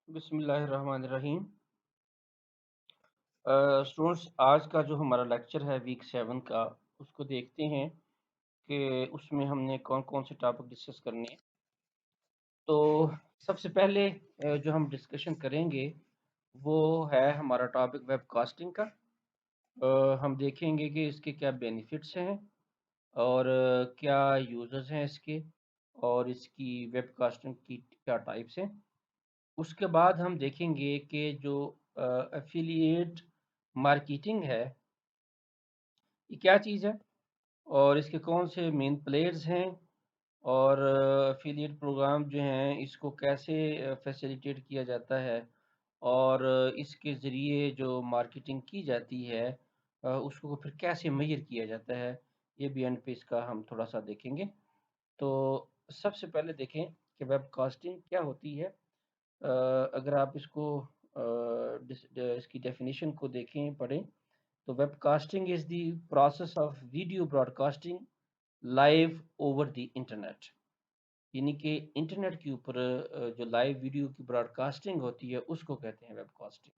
بسم اللہ الرحمن الرحیم۔ اسٹوڈنٹس، آج کا جو ہمارا لیکچر ہے ویک 7 کا، اس کو دیکھتے ہیں کہ اس میں ہم نے کون کون سے ٹاپک ڈسکس کرنے ہیں۔ تو سب سے پہلے جو ہم ڈسکشن کریں گے وہ ہے ہمارا ٹاپک ویب کاسٹنگ کا۔ ہم دیکھیں گے کہ اس کے کیا بینیفٹس ہیں اور کیا یوزرز ہیں اس کے، اور اس کی ویب کاسٹنگ کی کیا ٹائپس ہیں۔ اس کے بعد ہم دیکھیں گے کہ جو ایفیلیٹ مارکیٹنگ ہے یہ کیا چیز ہے، اور اس کے کون سے مین پلیئرز ہیں، اور ایفیلیٹ پروگرام جو ہیں اس کو کیسے فیسیلیٹیٹ کیا جاتا ہے، اور اس کے ذریعے جو مارکیٹنگ کی جاتی ہے اس کو پھر کیسے میئر کیا جاتا ہے، یہ بھی اینڈ پہ اس کا ہم تھوڑا سا دیکھیں گے۔ تو سب سے پہلے دیکھیں کہ ویب کاسٹنگ کیا ہوتی ہے۔ اگر آپ اس کو اس کی ڈیفینیشن کو دیکھیں پڑھیں تو webcasting is the process of video broadcasting live over the internet, یعنی کہ انٹرنیٹ کے اوپر جو لائیو ویڈیو کی براڈ کاسٹنگ ہوتی ہے اس کو کہتے ہیں webcasting.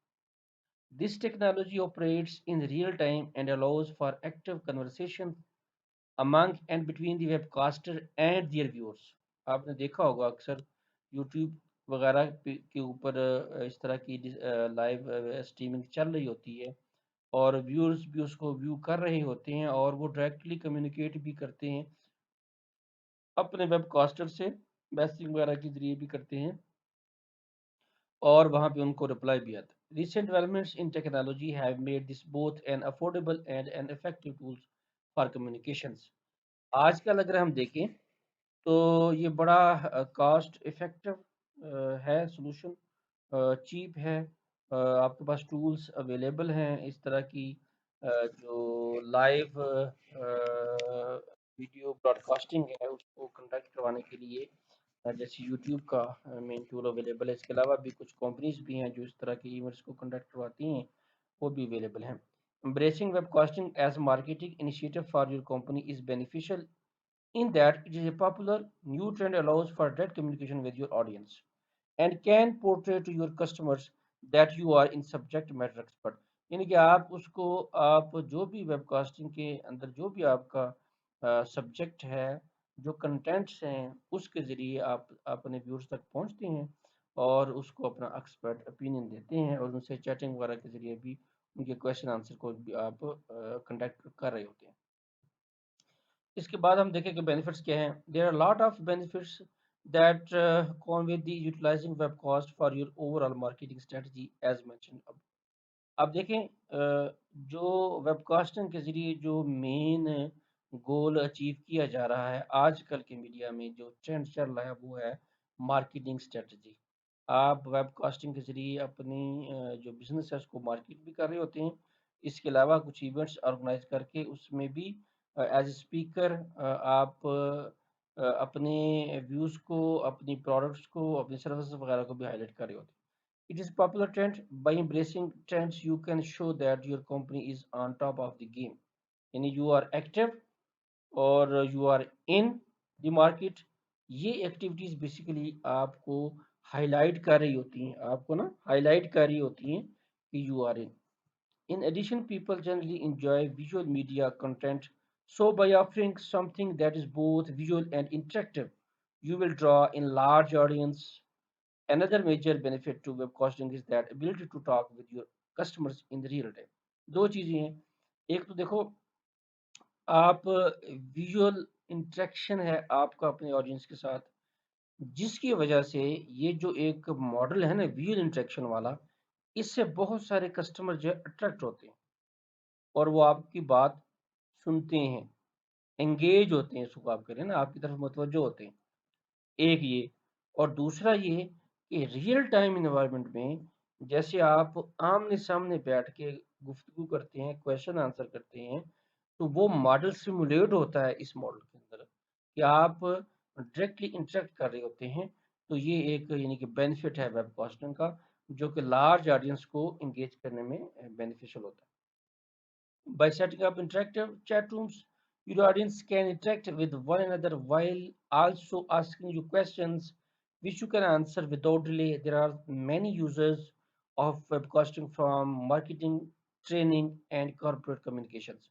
This technology operates in real time and allows for active conversation among and between the webcaster and their viewers۔ آپ نے دیکھا ہوگا اکثر یوٹیوب وغیرہ کے اوپر اس طرح کی لائیو اسٹریمنگ چل رہی ہوتی ہے، اور ویورز بھی اس کو ویو کر رہے ہوتے ہیں، اور وہ ڈائریکٹلی کمیونیکیٹ بھی کرتے ہیں اپنے ویب کاسٹر سے، میسنگ وغیرہ کے ذریعے بھی کرتے ہیں، اور وہاں پہ ان کو رپلائی بھی آتا ہے۔ Recent developments in technology have made this both an affordable and an effective tools for communications. آج کل اگر ہم دیکھیں تو یہ بڑا کاسٹ افیکٹو ہے سلوشن، چیپ ہے۔ آپ کے پاس ٹولز اویلیبل ہیں اس طرح کی جو لائیو ویڈیو براڈ کاسٹنگ ہے اس کو کنڈکٹ کروانے کے لیے، جیسے یوٹیوب کا مین ٹول اویلیبل ہے۔ اس کے علاوہ بھی کچھ کمپنیز بھی ہیں جو اس طرح کے ایونٹس کو کنڈکٹ کرواتی ہیں، وہ بھی اویلیبل ہیں۔ Embracing web casting as a marketing initiative for your company is beneficial in that it is a popular new trend allows for direct communication with your audience and can portray to your customers that you are in subject matter expert۔ یعنی کہ آپ اس کو، آپ جو بھی web casting کے اندر جو بھی آپ کا سبجیکٹ ہے، جو کنٹینٹس ہیں، اس کے ذریعے آپ اپنے ویورز تک پہنچتے ہیں اور اس کو اپنا ایکسپرٹ اوپینین دیتے ہیں، اور ان سے چیٹنگ وغیرہ کے ذریعے بھی ان کے کویشچن آنسر کو بھی آپ کنڈکٹ کر رہے ہوتے ہیں۔ اس کے بعد ہم دیکھیں کہ بینیفٹس کیا ہیں۔ There are lot of benefits that come with the utilising webcast for your overall marketing strategy as mention. اب دیکھیں جو ویب کاسٹنگ کے ذریعے جو مین گول اچیو کیا جا رہا ہے آج کل کے میڈیا میں، جو ٹرینڈ چل رہا ہے وہ ہے مارکیٹنگ اسٹریٹجی۔ آپ ویب کاسٹنگ کے ذریعے اپنی جو بزنس ہے اس کو مارکیٹ بھی کر رہے ہوتے ہیں، اس کے علاوہ کچھ ایونٹس آرگنائز کر کے اس میں بھی ایز اے اسپیکر آپ اپنے ویوز کو، اپنی پروڈکٹس کو، اپنی سروسز وغیرہ کو بھی ہائی لائٹ کر رہے ہوتے ہیں۔ It is popular trend. By embracing trends, you can show that your company is on top of the game. یعنی you are active اور you are in the market۔ یہ ایکٹیویٹیز بیسیکلی آپ کو high light کر رہی ہوتی ہیں، آپ کو نا ہائی لائٹ کر رہی ہوتی ہیں کہ you are in۔ In addition, people generally enjoy visual media content, so by offering something that is both visual and interactive, you will draw in large audience۔ Another major benefit to web costing is that ability to talk with your customers in the real time۔ دو چیزیں ہیں، ایک تو دیکھو آپ visual interaction ہے آپ کا اپنے آڈینس کے ساتھ، جس کی وجہ سے یہ جو ایک ماڈل ہے نا ویژول انٹریکشن والا، اس سے بہت سارے کسٹمر جو ہے اٹریکٹ ہوتے ہیں اور وہ آپ کی بات سنتے ہیں، انگیج ہوتے ہیں، اس کو آپ کریں نا، آپ کی طرف متوجہ ہوتے ہیں۔ ایک یہ، اور دوسرا یہ کہ ریئل ٹائم انوائرمنٹ میں جیسے آپ آمنے سامنے بیٹھ کے گفتگو کرتے ہیں، کویشچن آنسر کرتے ہیں، تو وہ ماڈل سیمولیٹ ہوتا ہے اس ماڈل کے اندر کہ آپ ڈائریکٹلی انٹریکٹ کر رہے ہوتے ہیں۔ تو یہ ایک یعنی کہ بینیفٹ ہے ویب کاسٹنگ کا، جو کہ لارج آڈینس کو انگیج کرنے میں بینیفیشل ہوتا ہے۔ By setting up interactive chat rooms, your audience can interact with one another while also asking you questions which you can answer without delay. There are many users of webcasting from marketing, training and corporate communications.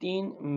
3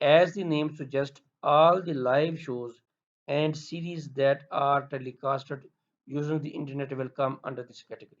As the name suggests, all the live shows and series that are telecasted using the internet will come under this category.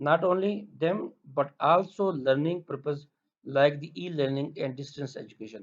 Not only them, but also learning purpose like the e-learning and distance education.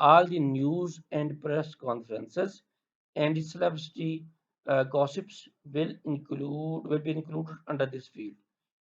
All the news and press conferences and celebrity gossips will be included under this field।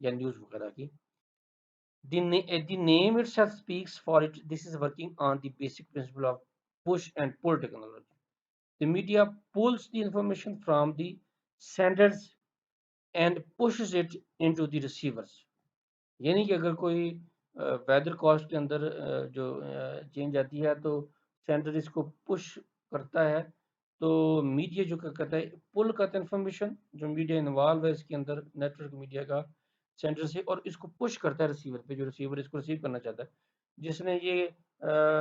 یا news وغیرہ کی. The name itself speaks for it. This is working on the basic principle of push and pull technology. The media pulls the information from the senders and pushes it into the receivers. یعنی کہ اگر کوئی weather cost کے اندر جو change آتی ہے تو centre اس کو پش کرتا ہے. تو میڈیا جو کرتا ہے پل کرتا ہے انفارمیشن، جو میڈیا انوالو ہے اس کے اندر نیٹ ورک میڈیا کا سینٹر سے، اور اس کو پش کرتا ہے ریسیور پہ، جو ریسیور اس کو ریسیو کرنا چاہتا ہے. جس نے یہ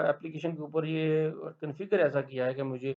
اپلیکیشن کے اوپر یہ کنفیگر ایسا کیا ہے کہ مجھے